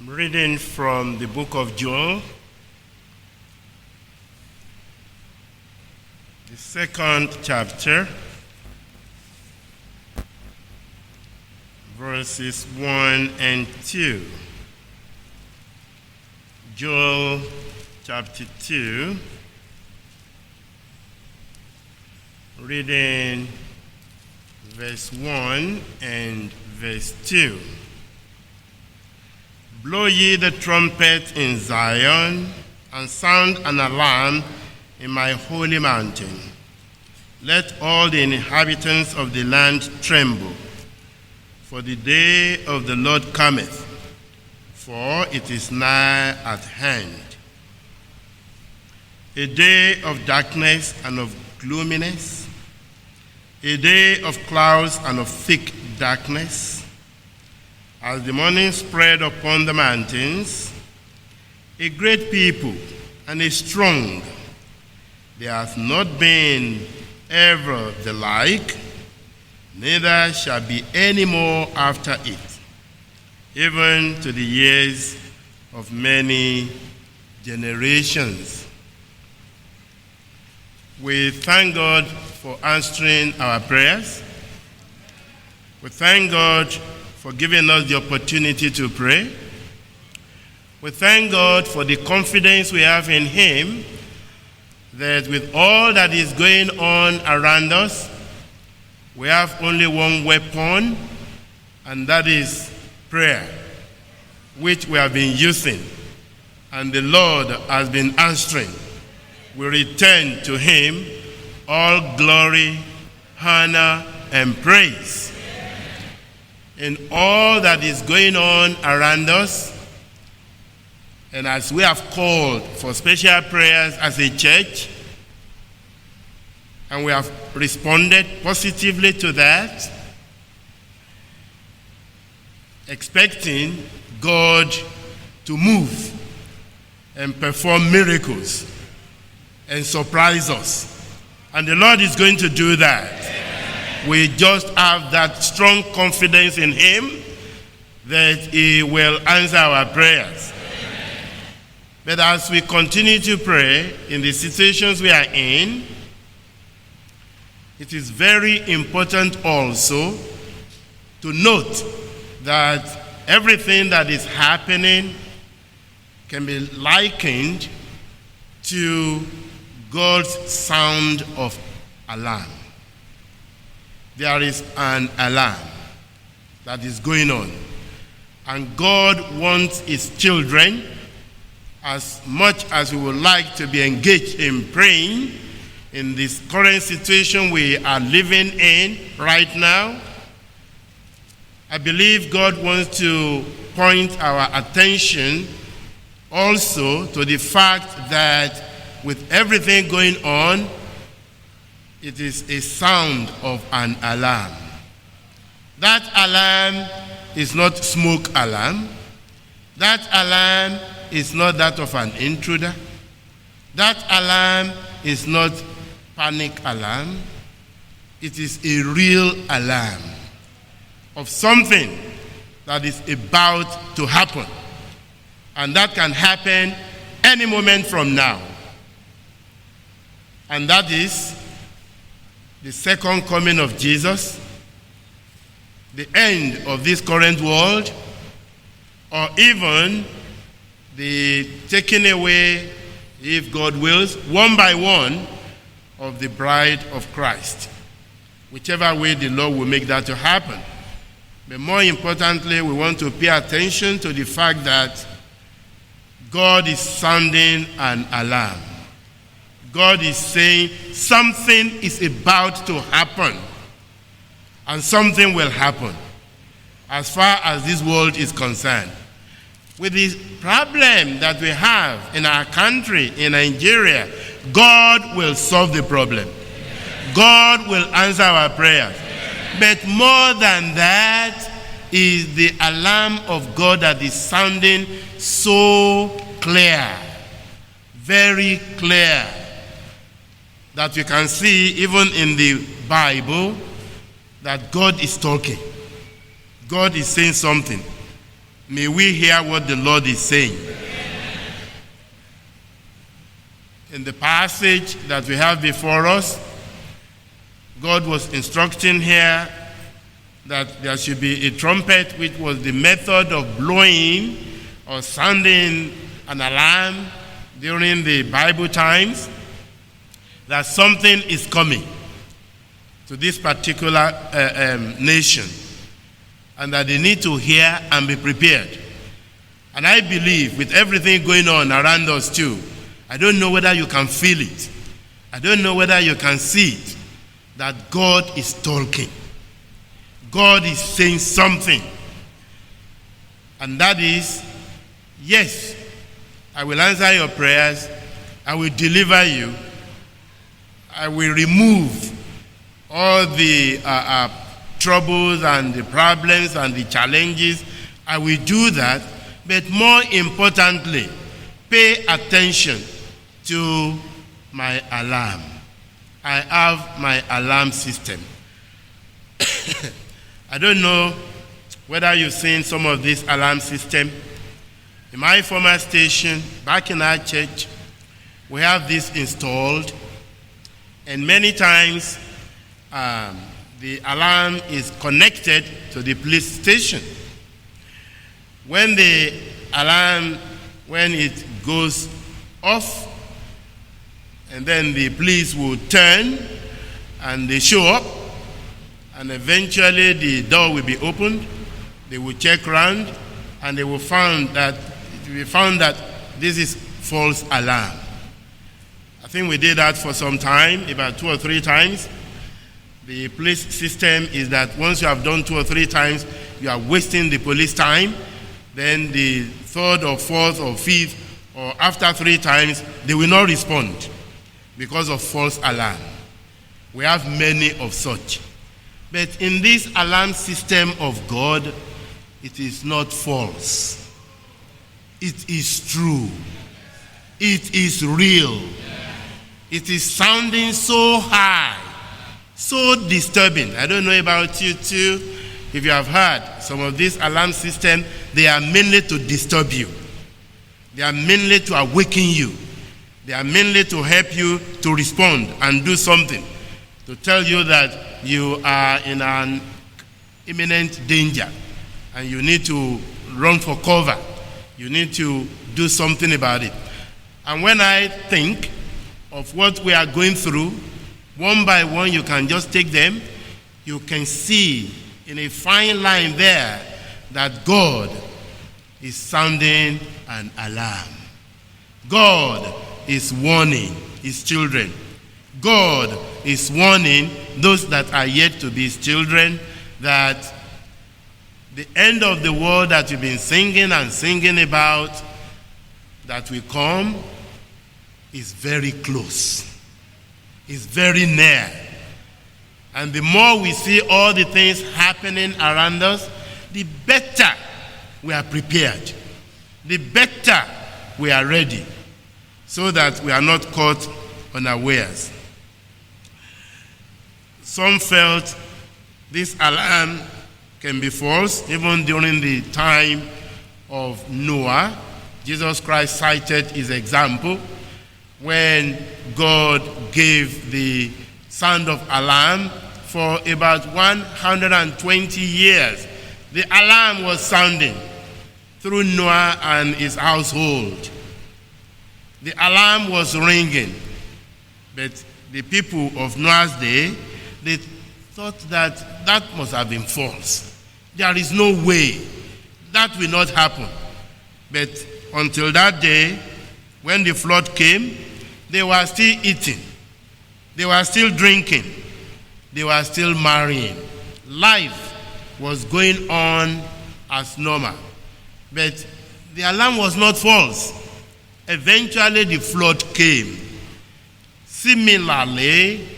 I'm reading from the book of Joel, the 2nd chapter, verses 1 and 2. Joel chapter 2, reading verse 1 and verse 2. Blow ye the trumpet in Zion, and sound an alarm in my holy mountain. Let all the inhabitants of the land tremble, for the day of the Lord cometh, for it is nigh at hand. A day of darkness and of gloominess, a day of clouds and of thick darkness. As the morning spread upon the mountains, a great people and a strong, there hath not been ever the like, neither shall be any more after it, even to the years of many generations. We thank God for answering our prayers. We thank God for giving us the opportunity to pray. We thank God for the confidence we have in Him that with all that is going on around us, we have only one weapon, and that is prayer, which we have been using, and the Lord has been answering. We return to Him all glory, honor, and praise. In all that is going on around us, and as we have called for special prayers as a church, and we have responded positively to that, expecting God to move and perform miracles and surprise us. And the Lord is going to do that. We just have that strong confidence in Him that He will answer our prayers. But as we continue to pray in the situations we are in, it is very important also to note that everything that is happening can be likened to God's sound of alarm. There is an alarm that is going on. And God wants His children, as much as we would like to be engaged in praying in this current situation we are living in right now, I believe God wants to point our attention also to the fact that with everything going on, it is a sound of an alarm. That alarm is not smoke alarm. That alarm is not that of an intruder. That alarm is not panic alarm. It is a real alarm of something that is about to happen. And that can happen any moment from now. And that is the second coming of Jesus, the end of this current world, or even the taking away, if God wills, one by one of the bride of Christ. Whichever way the Lord will make that to happen. But more importantly, we want to pay attention to the fact that God is sounding an alarm. God is saying something is about to happen, and something will happen as far as this world is concerned. With the problem that we have in our country, in Nigeria, God will solve the problem. God will answer our prayers. But more than that is the alarm of God that is sounding so clear, very clear, that we can see even in the Bible that God is talking. God is saying something. May we hear what the Lord is saying. In the passage that we have before us, God was instructing here that there should be a trumpet, which was the method of blowing or sounding an alarm during the Bible times, that something is coming to this particular nation, and that they need to hear and be prepared. And I believe with everything going on around us too, I don't know whether you can feel it, I don't know whether you can see it, that God is talking. God is saying something. And that is, yes, I will answer your prayers, I will deliver you, I will remove all the troubles and the problems and the challenges. I will do that, but more importantly, pay attention to my alarm. I have my alarm system. I don't know whether you've seen some of this alarm system. In my former station, back in our church, we have this installed, and many times the alarm is connected to the police station. When the alarm, when it goes off, and then the police will turn and they show up, and eventually the door will be opened, they will check around, and they will find that this is false alarm. I think we did that for some time, about 2 or 3 times. The police system is that once you have done 2 or 3 times, you are wasting the police time. Then the 3rd or 4th or 5th, or after 3 times, they will not respond because of false alarm. We have many of such. But in this alarm system of God, it is not false. It is true. It is real. It is sounding so high, so disturbing. I don't know about you too. If you have heard some of these alarm systems, they are mainly to disturb you. They are mainly to awaken you. They are mainly to help you to respond and do something, to tell you that you are in an imminent danger and you need to run for cover. You need to do something about it. And when I think of what we are going through, one by one you can just take them, you can see in a fine line there that God is sounding an alarm. God is warning his children. God is warning those that are yet to be his children that the end of the world that we've been singing and singing about that will come is very close. It's very near. And the more we see all the things happening around us, the better we are prepared. The better we are ready, so that we are not caught unawares. Some felt this alarm can be false even during the time of Noah. Jesus Christ cited his example when God gave the sound of alarm for about 120 years. The alarm was sounding through Noah and his household. The alarm was ringing, but the people of Noah's day, they thought that that must have been false. There is no way. That will not happen. But until that day, when the flood came, they were still eating. They were still drinking. They were still marrying. Life was going on as normal. But the alarm was not false. Eventually the flood came. Similarly,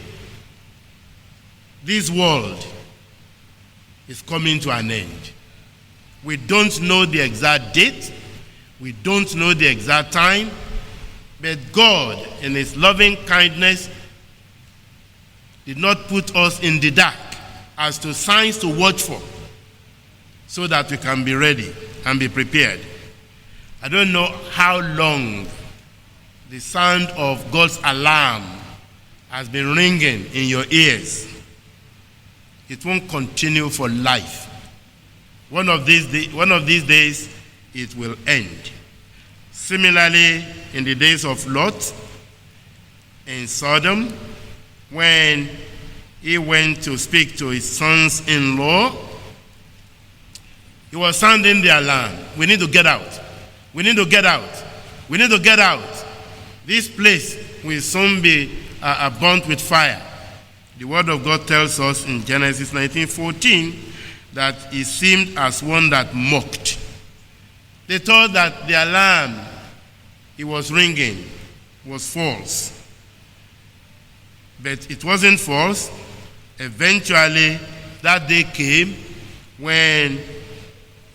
this world is coming to an end. We don't know the exact date. We don't know the exact time. But God, in his loving kindness, did not put us in the dark as to signs to watch for, so that we can be ready and be prepared. I don't know how long the sound of God's alarm has been ringing in your ears. It won't continue for life. One of these days, it will end. Similarly, in the days of Lot in Sodom, when he went to speak to his sons-in-law, he was sounding the alarm. We need to get out. We need to get out. We need to get out. This place will soon be burnt with fire. The word of God tells us in Genesis 19:14 that he seemed as one that mocked. They thought that the alarm he was ringing was false. But it wasn't false. Eventually, that day came when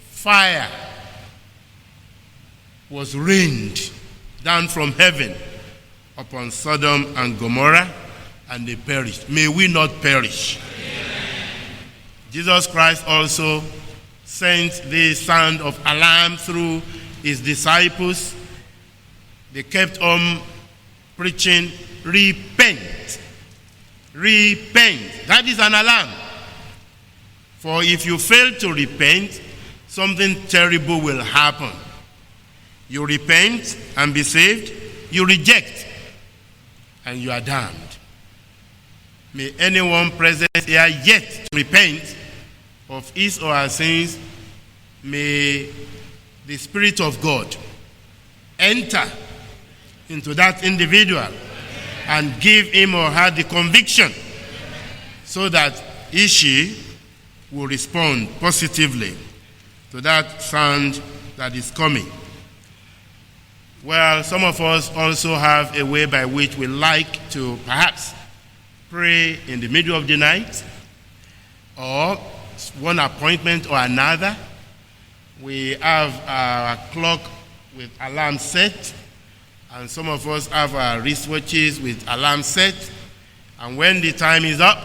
fire was rained down from heaven upon Sodom and Gomorrah, and they perished. May we not perish. Amen. Jesus Christ also sent the sound of alarm through his disciples. They kept on preaching, repent. Repent. That is an alarm. For if you fail to repent, something terrible will happen. You repent and be saved, you reject, and you are damned. May anyone present here yet to repent of his or her sins, may the Spirit of God enter into that individual and give him or her the conviction so that she will respond positively to that sound that is coming. Well, some of us also have a way by which we like to perhaps pray in the middle of the night or one appointment or another. We have our clock with alarm set, and some of us have our wristwatches with alarm set, and when the time is up,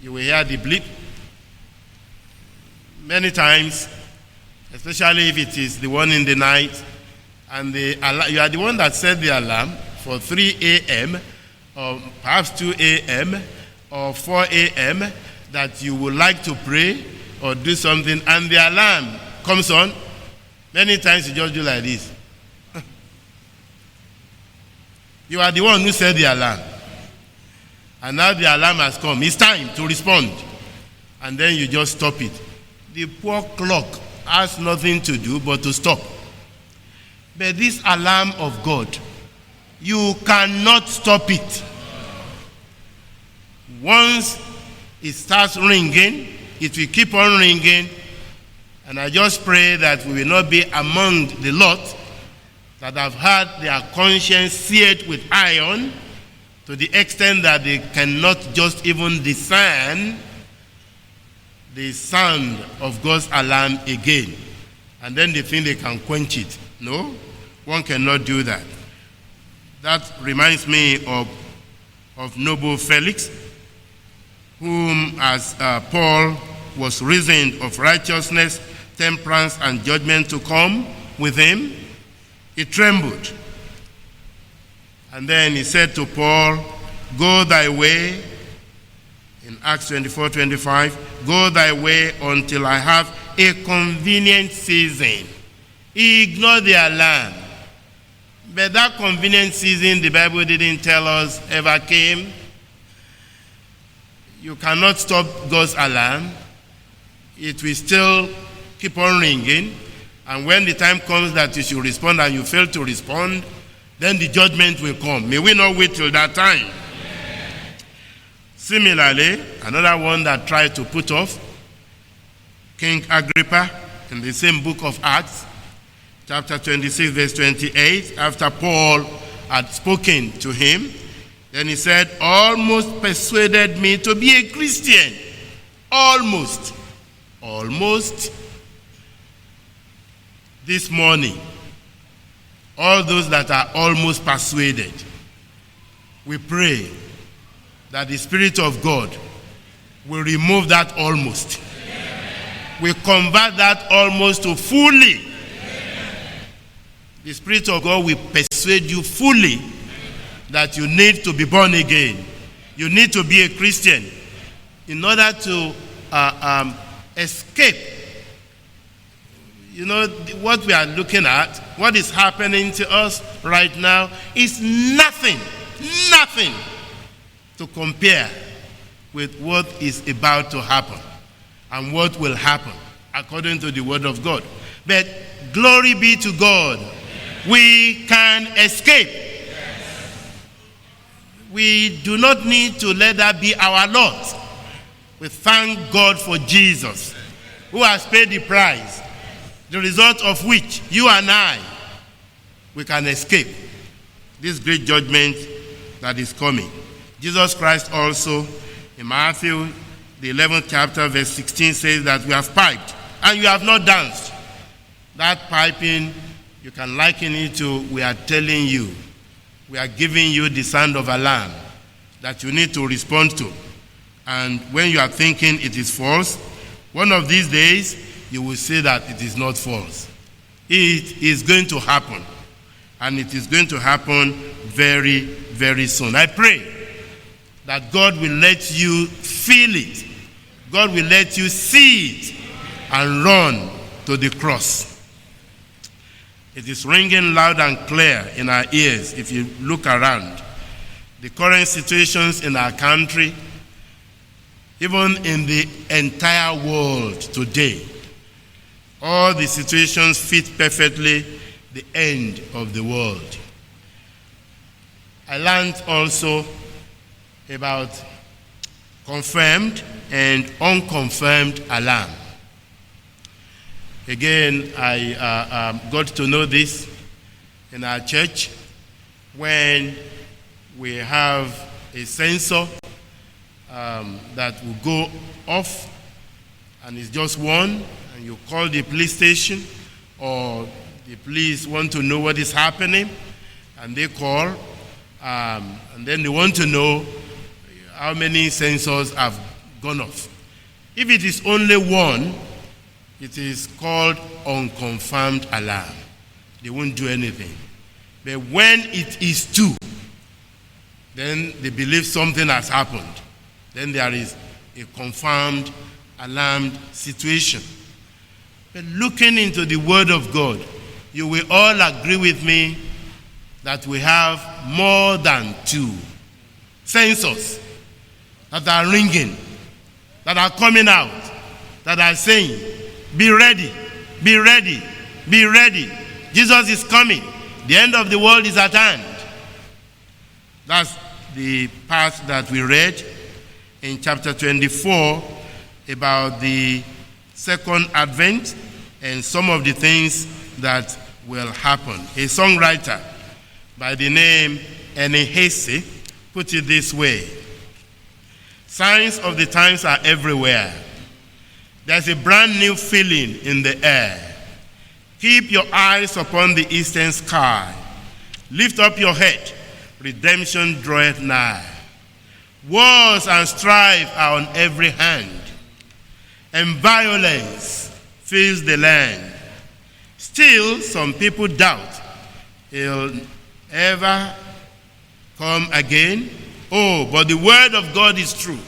you will hear the bleep. Many times, especially if it is the one in the night, and you are the one that set the alarm for 3 a.m. or perhaps 2 a.m. or 4 a.m. that you would like to pray or do something, and the alarm comes on. Many times you just do like this. You are the one who set the alarm. And now the alarm has come. It's time to respond. And then you just stop it. The poor clock has nothing to do but to stop. But this alarm of God, you cannot stop it. Once it starts ringing, it will keep on ringing. And I just pray that we will not be among the lot that have had their conscience seared with iron to the extent that they cannot just even discern the sound of God's alarm again. And then they think they can quench it. No, one cannot do that. That reminds me of noble Felix, whom as Paul was reasoned of righteousness, temperance, and judgment to come with him, he trembled. And then he said to Paul, "Go thy way," in Acts 24:25, "go thy way until I have a convenient season." He ignored the alarm. But that convenient season, the Bible didn't tell us ever came. You cannot stop God's alarm. It will still keep on ringing. And when the time comes that you should respond and you fail to respond, then the judgment will come. May we not wait till that time. Amen. Similarly, another one that tried to put off, King Agrippa, in the same book of Acts, chapter 26, verse 28, after Paul had spoken to him, then he said, "Almost persuaded me to be a Christian." Almost. Almost. This morning, all those that are almost persuaded, we pray that the Spirit of God will remove that almost. will convert that almost to fully. The Spirit of God will persuade you fully that you need to be born again. You need to be a Christian in order to escape. You know, what we are looking at, what is happening to us right now is nothing to compare with what is about to happen and what will happen according to the Word of God. But glory be to God, we can escape. We do not need to let that be our lot. We thank God for Jesus, who has paid the price, the result of which you and I, we can escape this great judgment that is coming. Jesus Christ also, in Matthew, the 11th chapter, verse 16, says that we have piped and you have not danced. That piping, you can liken it to, we are telling you, we are giving you the sound of alarm that you need to respond to. And when you are thinking it is false, one of these days, you will say that it is not false. It is going to happen. And it is going to happen very, very soon. I pray that God will let you feel it. God will let you see it and run to the cross. It is ringing loud and clear in our ears if you look around. The current situations in our country, even in the entire world today, all the situations fit perfectly the end of the world. I learned also about confirmed and unconfirmed alarm. Again, I got to know this in our church when we have a sensor that will go off, and it's just one, and you call the police station, or the police want to know what is happening, and they call, and then they want to know how many sensors have gone off. If it is only one, it is called unconfirmed alarm. They won't do anything. But when it is two, then they believe something has happened. Then there is a confirmed alarmed situation. But looking into the Word of God, you will all agree with me that we have more than two sensors that are ringing, that are coming out, that are saying, be ready, be ready, be ready. Jesus is coming. The end of the world is at hand. That's the part that we read in chapter 24 about the second advent and some of the things that will happen. A songwriter by the name Enehese put it this way: signs of the times are everywhere. There's a brand new feeling in the air. Keep your eyes upon the eastern sky. Lift up your head. Redemption draweth nigh. Wars and strife are on every hand, and violence fills the land. Still, some people doubt he'll ever come again. Oh, but the word of God is true.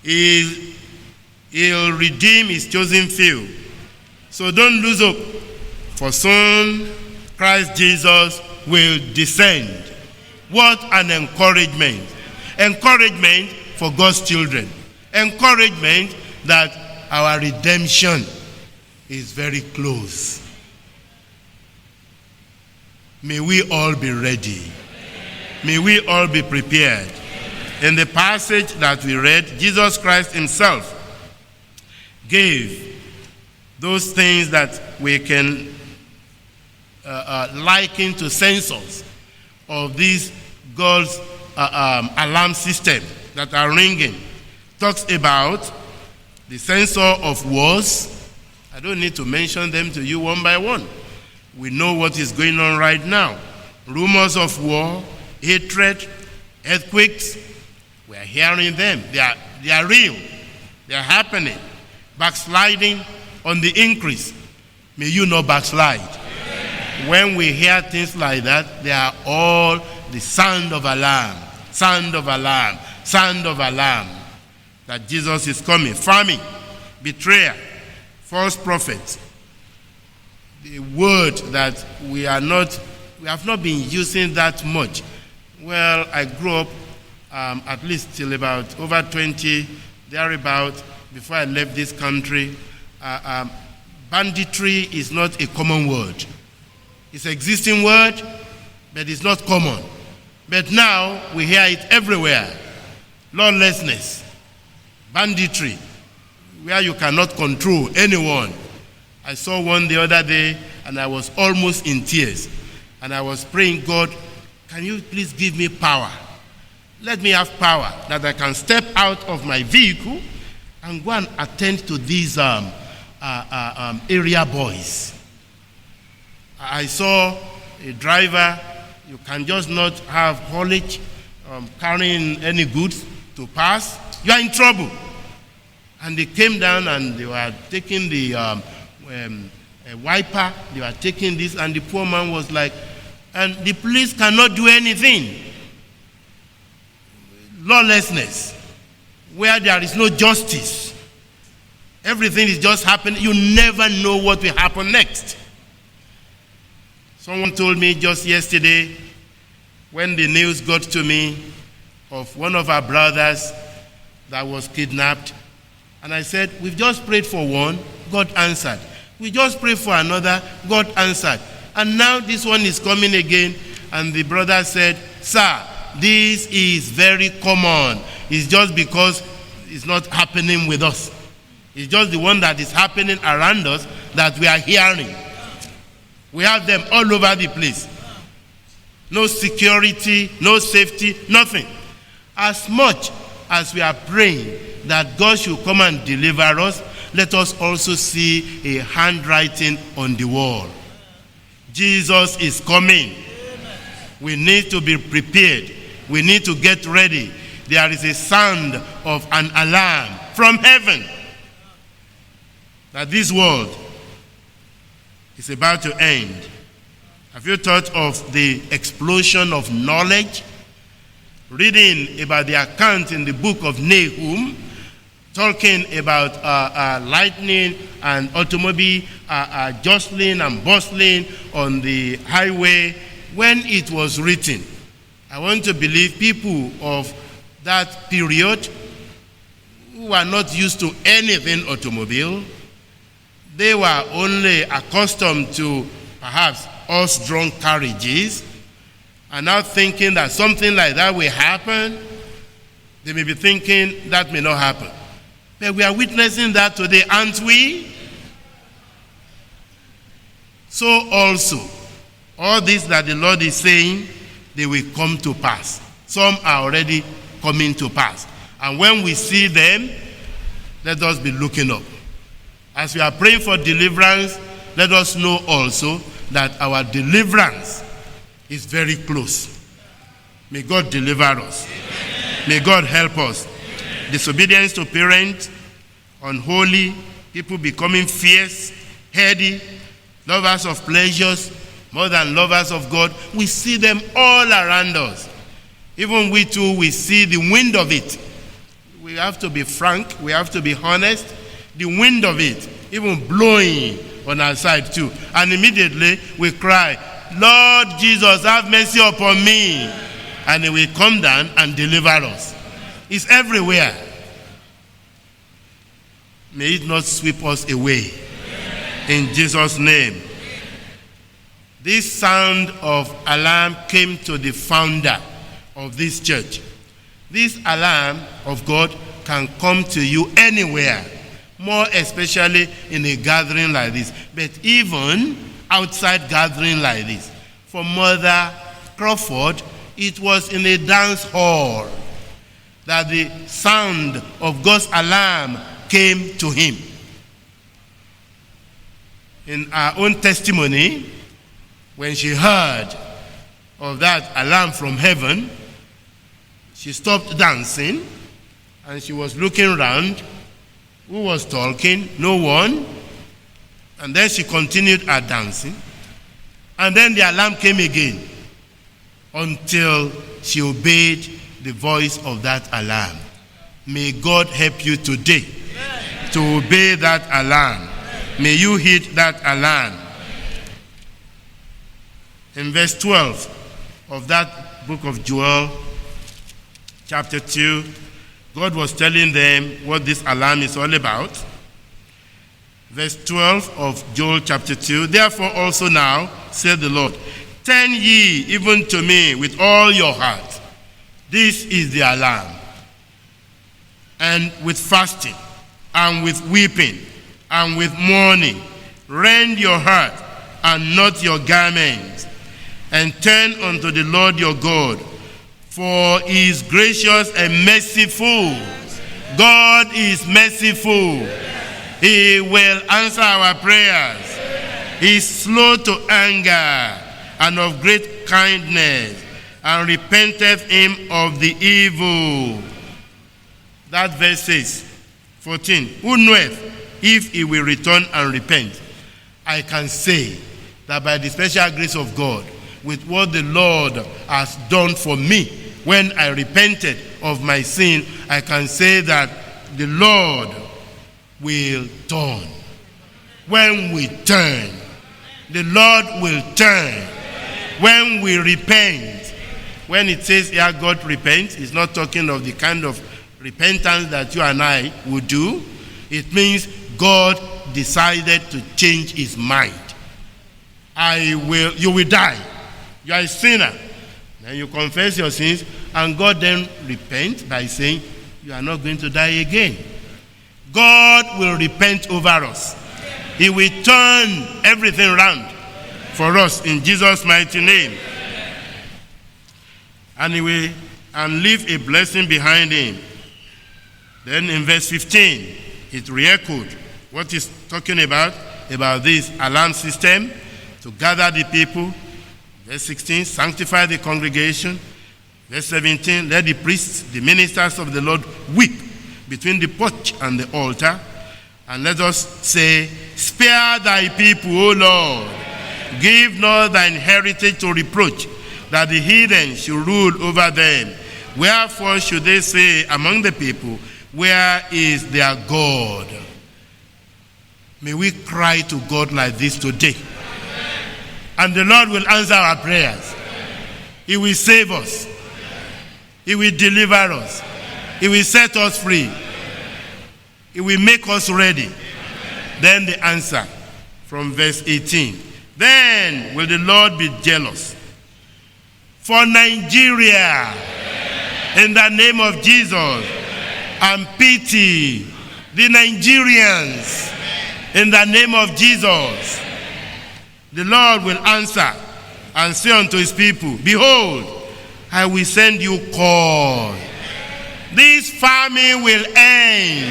He'll redeem his chosen few. So don't lose hope, for soon Christ Jesus will descend. What an encouragement. Encouragement for God's children. Encouragement that our redemption is very close. May we all be ready. May we all be prepared. In the passage that we read, Jesus Christ himself gave those things that we can liken to sensors of these God's alarm system that are ringing. Talks about the sensor of wars. I don't need to mention them to you one by one. We know what is going on right now. Rumors of war, hatred, earthquakes. We are hearing them. They are real. They are happening. backsliding on the increase. May you not backslide. When we hear things like that, they are all the sound of alarm, sound of alarm, sound of alarm that Jesus is coming. Famine, betrayal, false prophets. The word that we have not been using that much. Well, I grew up at least till about over 20, thereabout, before I left this country. Banditry is not a common word. It's an existing word, but it's not common. But now we hear it everywhere. Lawlessness, banditry, where you cannot control anyone. I saw one the other day, and I was almost in tears. And I was praying, God, can you please give me power? Let me have power that I can step out of my vehicle and go and attend to these area boys. I saw a driver, you can just not have haulage, carrying any goods to pass. You are in trouble. And they came down and they were taking the wiper, they were taking this, and the poor man was like, and the police cannot do anything. Lawlessness, where there is no justice. Everything is just happening. You never know what will happen next. Someone told me just yesterday, when the news got to me of one of our brothers that was kidnapped, and I said, we've just prayed for one, God answered. We just prayed for another, God answered. And now this one is coming again, and the brother said, sir, this is very common. It's just because it's not happening with us. It's just the one that is happening around us that we are hearing. We have them all over the place. No security, no safety, nothing. As much as we are praying that God should come and deliver us, let us also see a handwriting on the wall. Jesus is coming. We need to be prepared. We need to get ready. There is a sound of an alarm from heaven that this world is about to end. Have you thought of the explosion of knowledge? Reading about the account in the book of Nahum, talking about lightning and automobile jostling and bustling on the highway. When it was written, I want to believe people of that period who were not used to anything automobile, they were only accustomed to perhaps horse-drawn carriages, and now thinking that something like that will happen. They may be thinking that may not happen. But we are witnessing that today, aren't we? So also, all this that the Lord is saying, they will come to pass. Some are already coming to pass. And when we see them, let us be looking up. As we are praying for deliverance, let us know also that our deliverance is very close. May God deliver us. Amen. May God help us. Amen. Disobedience to parents, unholy, people becoming fierce, heady, lovers of pleasures more than lovers of God. We see them all around us. Even we too, we see the wind of it. We have to be frank, we have to be honest. The wind of it, even blowing on our side too. And immediately we cry, Lord Jesus, have mercy upon me. And he will come down and deliver us. It's everywhere. May it not sweep us away. In Jesus' name. This sound of alarm came to the founder of this church. This alarm of God can come to you anywhere, more especially in a gathering like this, but even outside gathering like this. For Mother Crawford, it was in a dance hall that the sound of God's alarm came to him. In our own testimony, when she heard of that alarm from heaven, she stopped dancing and she was looking around Who was talking? No one. And then she continued her dancing. And then the alarm came again until she obeyed the voice of that alarm. May God help you today to obey that alarm. May you hit that alarm. In verse 12 of that book of Joel, chapter 2, God was telling them what this alarm is all about. Verse 12 of Joel chapter 2, therefore also now, said the Lord, turn ye even to me with all your heart. This is the alarm. And with fasting, and with weeping, and with mourning, rend your heart, and not your garments, and turn unto the Lord your God, for he is gracious and merciful. God is merciful. He will answer our prayers. He is slow to anger, and of great kindness, and repenteth him of the evil. That verse says, 14, who knoweth if he will return and repent? I can say that by the special grace of God, with what the Lord has done for me, when I repented of my sin, I can say that the Lord will turn. When we turn, the Lord will turn. When we repent, when it says here God repents, it's not talking of the kind of repentance that you and I would do. It means God decided to change his mind. You will die. You are a sinner. Then you confess your sins, and God then repents by saying, you are not going to die again. God will repent over us. He will turn everything around for us in Jesus' mighty name. And he will leave a blessing behind him. Then in verse 15, it re-echoed what he's talking about this alarm system to gather the people. Verse 16, sanctify the congregation. Verse 17, let the priests, the ministers of the Lord, weep between the porch and the altar. And let us say, spare thy people, O Lord. Give not thine heritage to reproach, that the heathen should rule over them. Wherefore should they say among the people, where is their God? May we cry to God like this today. And the Lord will answer our prayers. He will save us. He will deliver us. He will set us free. He will make us ready. Then the answer from verse 18. Then will the Lord be jealous for Nigeria in the name of Jesus, and pity the Nigerians in the name of Jesus. The Lord will answer and say unto his people, behold, I will send you corn. This famine will end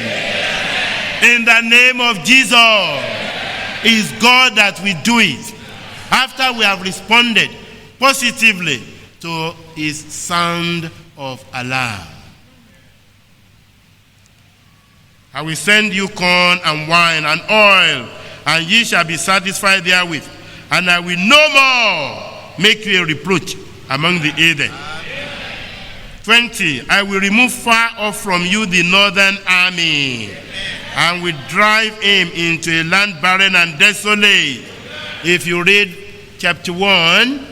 in the name of Jesus. It is God that will do it after we have responded positively to his sound of alarm. I will send you corn and wine and oil, and ye shall be satisfied therewith. And I will no more make you a reproach among the heathen. 20, I will remove far off from you the northern army, and will drive him into a land barren and desolate. If you read chapter 1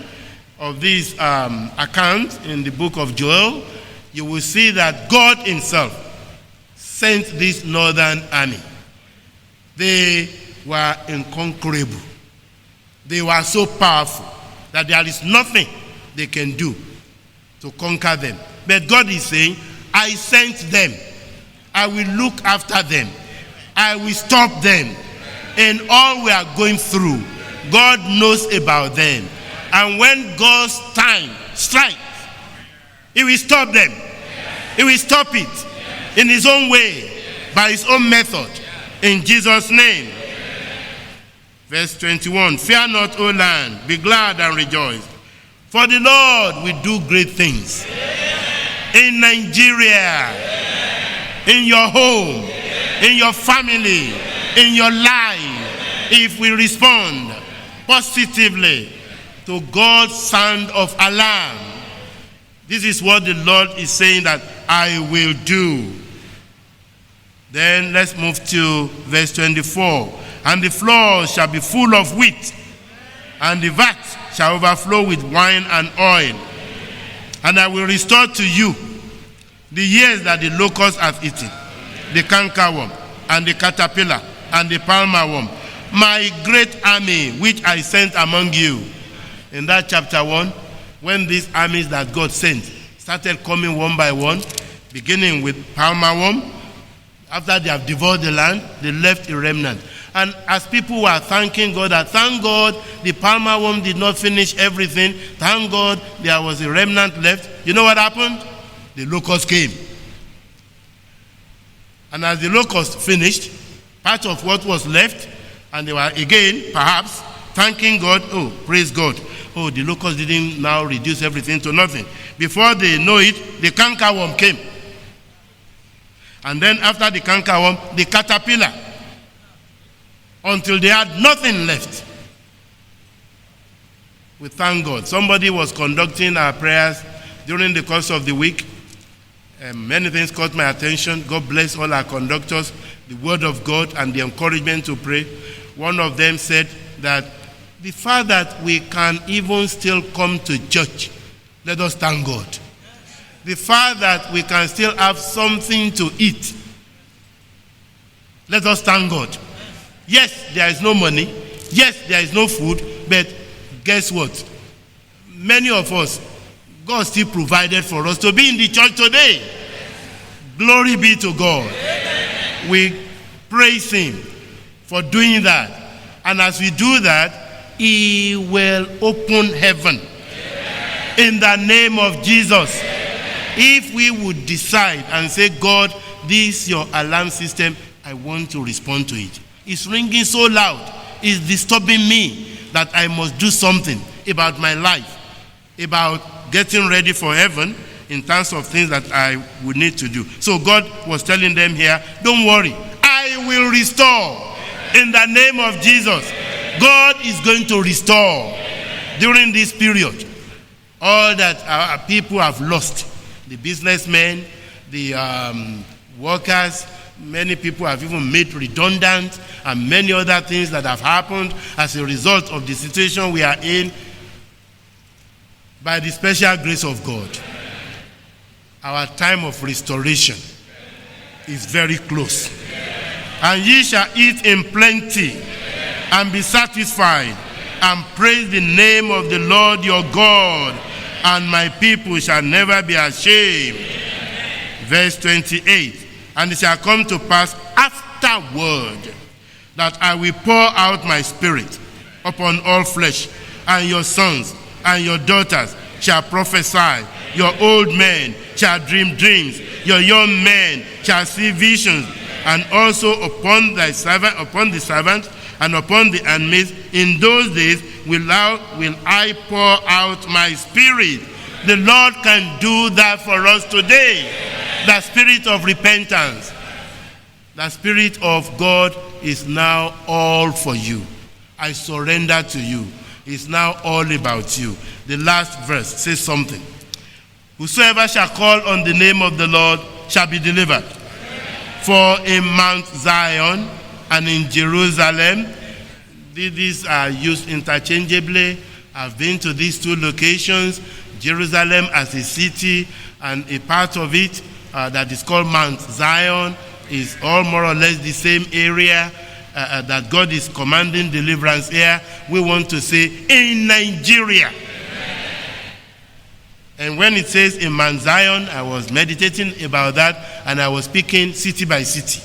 of this account in the book of Joel, you will see that God himself sent this northern army. They were inconquerable. They were so powerful that there is nothing they can do to conquer them. But God is saying, I sent them. I will look after them. I will stop them. And all we are going through, God knows about them. And when God's time strikes, he will stop them. He will stop it in his own way, by his own method, in Jesus' name. Verse 21, fear not, O land, be glad and rejoice, for the Lord will do great things in Nigeria, in your home, in your family, in your life, if we respond positively to God's sound of alarm. This is what the Lord is saying that I will do. Then let's move to verse 24. And the floor shall be full of wheat, and the vat shall overflow with wine and oil. And I will restore to you the years that the locust hath eaten, the cankerworm, and the caterpillar, and the palmer worm, my great army which I sent among you. In that chapter 1, when these armies that God sent started coming one by one, beginning with palmer worm, after they have devoured the land, they left a remnant. And as people were thanking God, that thank God the palmer worm did not finish everything, thank God there was a remnant left, you know what happened? The locust came. And as the locust finished, part of what was left, and they were again, perhaps, thanking God, oh, praise God. Oh, the locust didn't now reduce everything to nothing. Before they know it, the cankerworm came. And then after the cankerworm, the caterpillar. Until they had nothing left. We thank God. Somebody was conducting our prayers during the course of the week. Many things caught my attention. God bless all our conductors, the word of God and the encouragement to pray. One of them said that the fact that we can even still come to church, let us thank God. The fact that we can still have something to eat, let us thank God. Yes, there is no money. Yes, there is no food. But guess what? Many of us, God still provided for us to be in the church today. Glory be to God. We praise Him for doing that. And as we do that, He will open heaven. In the name of Jesus. If we would decide and say, God, this is your alarm system, I want to respond to it. It's ringing so loud, it's disturbing me that I must do something about my life, about getting ready for heaven in terms of things that I would need to do. So God was telling them here, don't worry, I will restore. In the name of Jesus, God is going to restore during this period all that our people have lost. The businessmen, the workers, many people have even made redundant, and many other things that have happened as a result of the situation we are in. By the special grace of God, our time of restoration is very close. And ye shall eat in plenty and be satisfied, and praise the name of the Lord your God, and my people shall never be ashamed. Verse 28. And it shall come to pass afterward that I will pour out my spirit upon all flesh, and your sons and your daughters shall prophesy, your old men shall dream dreams, your young men shall see visions, and also upon the servant and upon the handmaids in those days will I pour out my spirit. The Lord can do that for us today. The spirit of repentance, the spirit of God is now all for you. I surrender to you. It's now all about you. The last verse says something. Whosoever shall call on the name of the Lord shall be delivered. For in Mount Zion and in Jerusalem, these are used interchangeably. I've been to these two locations, Jerusalem as a city, and a part of it that is called Mount Zion is all more or less the same area that God is commanding deliverance here. We want to say in Nigeria. And when it says in Mount Zion, I was meditating about that, and I was speaking city by city,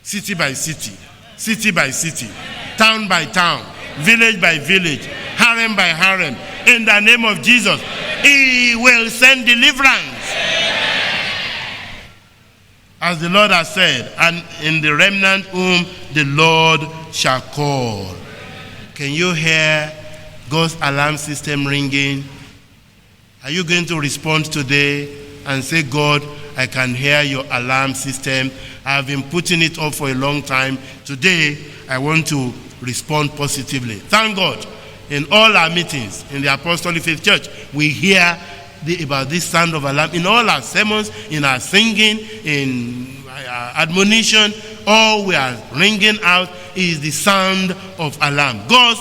city by city, city by city, town by town, village by village, harem by harem. In the name of Jesus, He will send deliverance. As the Lord has said, and in the remnant whom the Lord shall call. Can you hear God's alarm system ringing? Are you going to respond today and say, God, I can hear your alarm system. I've been putting it up for a long time. Today, I want to respond positively. Thank God. In all our meetings in the Apostolic Faith Church, we hear about this sound of alarm. In all our sermons, in our singing, in our admonition, all we are ringing out is the sound of alarm. God's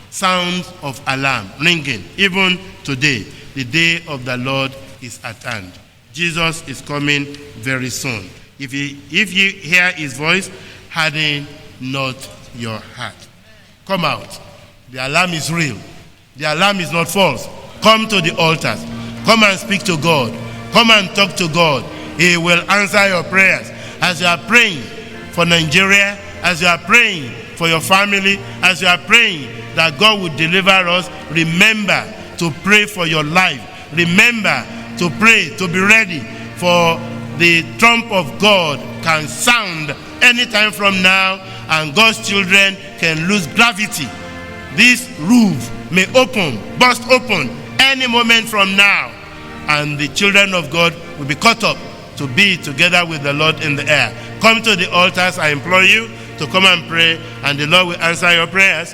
sound of alarm ringing. Even today, the day of the Lord is at hand. Jesus is coming very soon. If you hear his voice, harden not your heart. Come out. The alarm is real. The alarm is not false. Come to the altars. Come and speak to God. Come and talk to God. He will answer your prayers. As you are praying for Nigeria, as you are praying for your family, as you are praying that God will deliver us, remember to pray for your life. Remember to pray, to be ready, for the trump of God can sound anytime from now, and God's children can lose gravity. This roof may burst open any moment from now, and the children of God will be caught up to be together with the Lord in the air. Come to the altars. I implore you to come and pray, and the Lord will answer your prayers.